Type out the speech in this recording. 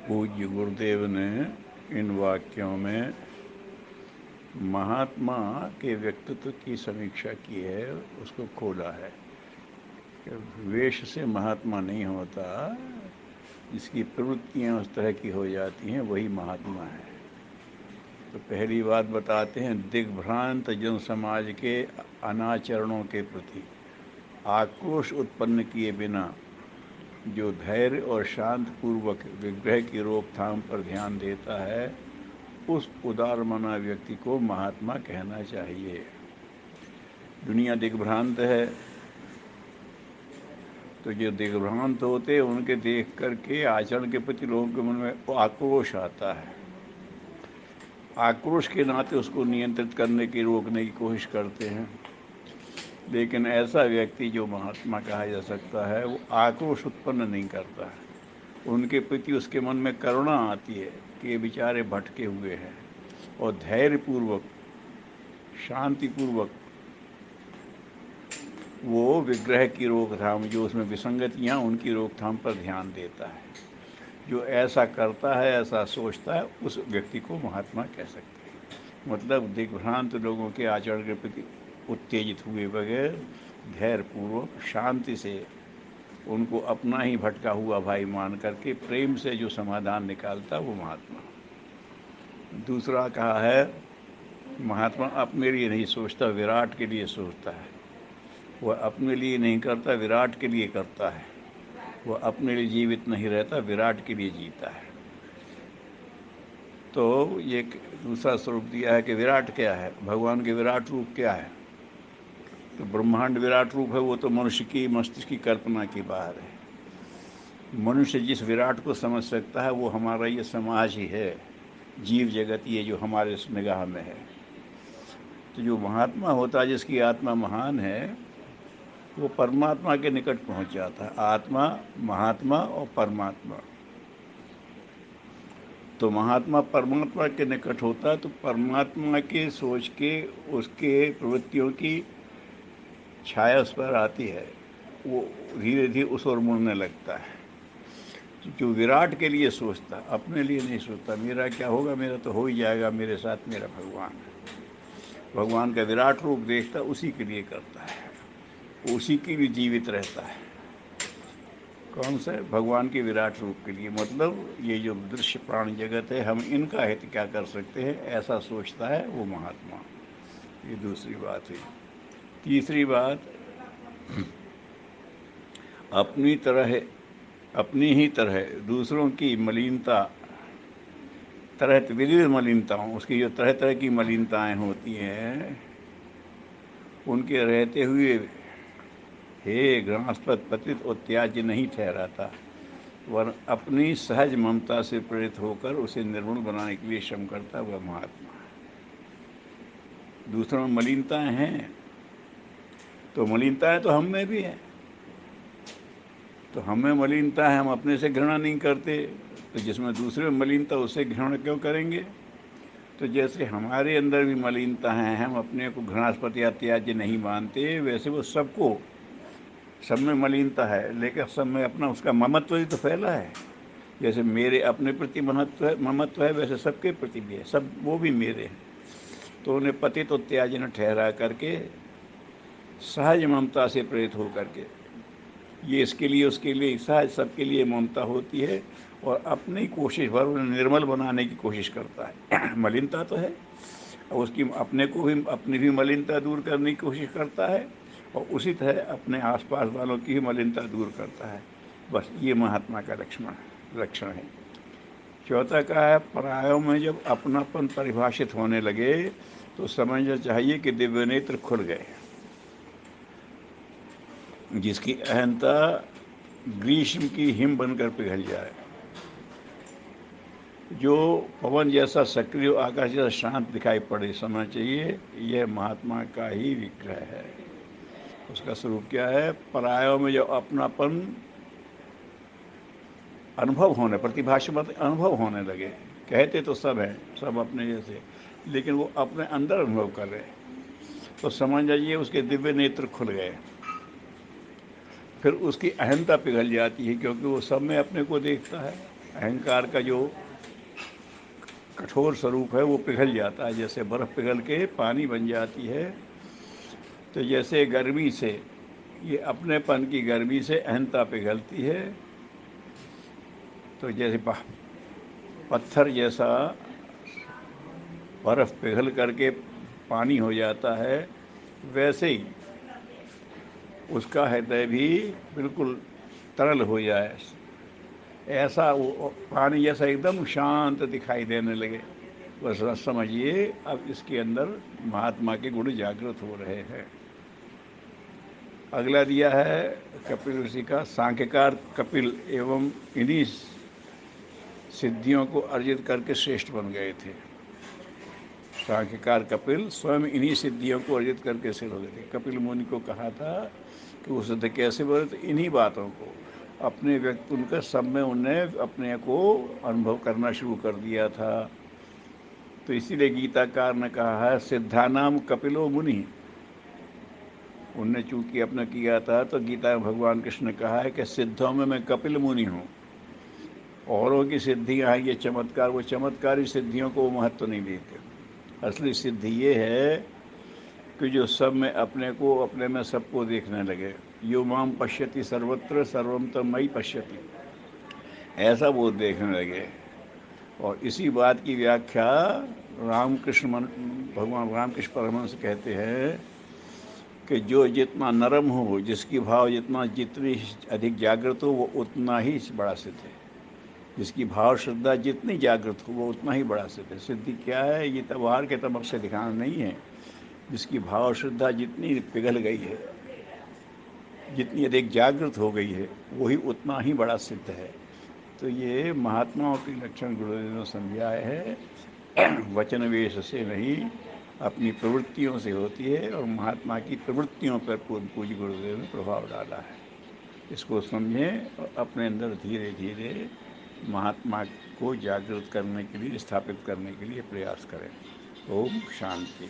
पूज्य गुरुदेव ने इन वाक्यों में महात्मा के व्यक्तित्व की समीक्षा की है, उसको खोला है कि वेश से महात्मा नहीं होता, जिसकी प्रवृत्तियाँ उस तरह की हो जाती हैं वही महात्मा है। तो पहली बात बताते हैं, दिग्भ्रांत जन समाज के अनाचरणों के प्रति आक्रोश उत्पन्न किए बिना जो धैर्य और शांत पूर्वक विग्रह की रोकथाम पर ध्यान देता है, उस उदारमना व्यक्ति को महात्मा कहना चाहिए। दुनिया दिग्भ्रांत है, तो जो दिग्भ्रांत होते हैं उनके देख करके आचरण के प्रति लोगों के मन में आक्रोश आता है। आक्रोश के नाते उसको नियंत्रित करने की, रोकने की कोशिश करते हैं। लेकिन ऐसा व्यक्ति जो महात्मा कहा जा सकता है, वो आक्रोश उत्पन्न नहीं करता है। उनके प्रति उसके मन में करुणा आती है कि ये बेचारे भटके हुए हैं, और धैर्यपूर्वक, शांतिपूर्वक वो विग्रह की रोकथाम, जो उसमें विसंगतियाँ, उनकी रोकथाम पर ध्यान देता है। जो ऐसा करता है, ऐसा सोचता है, उस व्यक्ति को महात्मा कह सकते हैं। मतलब दिग्भ्रांत लोगों के आचरण के प्रति उत्तेजित हुए बगैर धैर्यपूर्वक, शांति से उनको अपना ही भटका हुआ भाई मान करके प्रेम से जो समाधान निकालता, वो महात्मा। दूसरा कहा है, महात्मा अपने लिए नहीं सोचता, विराट के लिए सोचता है। वह अपने लिए नहीं करता, विराट के लिए करता है। वह अपने लिए जीवित नहीं रहता, विराट के लिए जीता है। तो ये दूसरा स्वरूप दिया है कि विराट क्या है, भगवान के विराट रूप क्या है। तो ब्रह्मांड विराट रूप है, वो तो मनुष्य की मस्तिष्क की कल्पना की बाहर है। मनुष्य जिस विराट को समझ सकता है, वो हमारा ये समाज ही है, जीव जगत, ये जो हमारे निगाह में है। तो जो महात्मा होता है, जिसकी आत्मा महान है, वो परमात्मा के निकट पहुंच जाता है। आत्मा, महात्मा और परमात्मा। तो महात्मा परमात्मा के निकट होता है, तो परमात्मा के सोच के, उसके प्रवृत्तियों की छाया उस पर आती है, वो धीरे धीरे उस ओर मुड़ने लगता है। जो विराट के लिए सोचता, अपने लिए नहीं सोचता, मेरा क्या होगा, मेरा तो हो ही जाएगा, मेरे साथ मेरा भगवान है। भगवान का विराट रूप देखता, उसी के लिए करता है, उसी के लिए जीवित रहता है। कौन सा? भगवान के विराट रूप के लिए। मतलब ये जो दृश्य प्राणी जगत है, हम इनका हित क्या कर सकते हैं, ऐसा सोचता है वो महात्मा। ये दूसरी बात हुई। तीसरी बात, अपनी तरह, अपनी ही तरह दूसरों की मलिनता, तरह विविध मलिनताओं, उसकी जो तरह तरह की मलिनताएं होती हैं, उनके रहते हुए हे घृणास्पद पतित और त्याज्य नहीं ठहराता, वरन अपनी सहज ममता से प्रेरित होकर उसे निर्मल बनाने के लिए श्रम करता, वह महात्मा है। दूसरों में मलिनताएं हैं, तो मलिनताएं तो हम में भी हैं। तो हम में मलिनता है, हम अपने से घृणा नहीं करते, तो जिसमें दूसरे में मलिनता, उससे घृणा क्यों करेंगे? तो जैसे हमारे अंदर भी मलिनता है, हम अपने को घृणास्पद या त्याज्य नहीं मानते, वैसे वो सबको, सब में मलिनता है, लेकिन सब में अपना उसका ममत्व ही तो फैला है। जैसे मेरे अपने प्रति महत्व है, ममत्व है, वैसे सबके प्रति भी है, सब वो भी मेरे हैं। तो उन्हें पतित और त्याज्य न ठहरा करके सहज ममता से प्रेरित हो करके, ये इसके लिए उसके लिए सहज, सबके लिए ममता होती है, और अपनी कोशिश भर उन्हें निर्मल बनाने की कोशिश करता है। मलिनता तो है, और उसकी अपने को भी, अपनी भी मलिनता दूर करने की कोशिश करता है, और उसी तरह अपने आसपास वालों की भी मलिनता दूर करता है। बस ये महात्मा का लक्षण है। चौथा का है, परायों में जब अपनापन परिभाषित होने लगे, तो समझना चाहिए कि दिव्य नेत्र खुल गए। जिसकी अहंता ग्रीष्म की हिम बनकर पिघल जाए, जो पवन जैसा सक्रिय, आकाश जैसा शांत दिखाई पड़े, समझना चाहिए यह महात्मा का ही विग्रह है। उसका स्वरूप क्या है? परायों में जब अपनापन अनुभव होने, प्रतिभाषा मत अनुभव होने लगे। कहते तो सब हैं, सब अपने जैसे, लेकिन वो अपने अंदर अनुभव कर रहे, तो समझ जाइए उसके दिव्य नेत्र खुल गए। फिर उसकी अहंता पिघल जाती है, क्योंकि वो सब में अपने को देखता है। अहंकार का जो कठोर स्वरूप है वो पिघल जाता है, जैसे बर्फ़ पिघल के पानी बन जाती है। तो जैसे गर्मी से, ये अपनेपन की गर्मी से अहंता पिघलती है, तो जैसे पत्थर जैसा बर्फ़ पिघल करके पानी हो जाता है, वैसे ही उसका हृदय भी बिल्कुल तरल हो जाए, ऐसा वो पानी जैसा एकदम शांत दिखाई देने लगे। बस समझिए अब इसके अंदर महात्मा के गुण जागृत हो रहे हैं। अगला दिया है कपिल ऋषि का, सांख्यकार कपिल एवं इन्हीं सिद्धियों को अर्जित करके श्रेष्ठ बन गए थे। सांख्यकार कपिल स्वयं इन्हीं सिद्धियों को अर्जित करके श्रेष्ठ हो गए थे। कपिल मुनि को कहा था कि वो सिद्ध कैसे बने, तो इन्हीं बातों को अपने व्यक्ति उनका सब में उनने अपने को अनुभव करना शुरू कर दिया था। तो इसीलिए गीताकार ने कहा है सिद्धानाम कपिलो मुनि। उनने चूंकि अपना किया था, तो गीता में भगवान कृष्ण ने कहा है कि सिद्धों में मैं कपिल मुनि हूँ। औरों की सिद्धियाँ ये चमत्कार, वो चमत्कारी सिद्धियों को वो महत्व नहीं देते। असली सिद्धि ये है कि जो सब में अपने को, अपने में सबको देखने लगे। यो माम पश्यति सर्वत्र सर्वम तम मयि पश्यति, ऐसा वो देखने लगे। और इसी बात की व्याख्या भगवान रामकृष्ण परमहंस कहते हैं कि जो जितना नरम हो, जिसकी भाव जितनी अधिक जागृत हो, वो उतना ही बड़ा सिद्ध है। जिसकी भाव श्रद्धा जितनी जागृत हो, वो उतना ही बड़ा सिद्ध है। सिद्धि क्या है, ये त्यौहार के तमक से दिखाना नहीं है। जिसकी भाव श्रद्धा जितनी पिघल गई है, जितनी अधिक जागृत हो गई है, वही उतना ही बड़ा सिद्ध है। तो ये महात्माओं की लक्षण गुरुदेव ने समझाए है। वचन वेश से नहीं, अपनी प्रवृत्तियों से होती है, और महात्मा की प्रवृत्तियों पर पूज्य गुरुदेव ने प्रभाव डाला है। इसको समझें और अपने अंदर धीरे धीरे महात्मा को जागृत करने के लिए, स्थापित करने के लिए प्रयास करें। ओम शांति।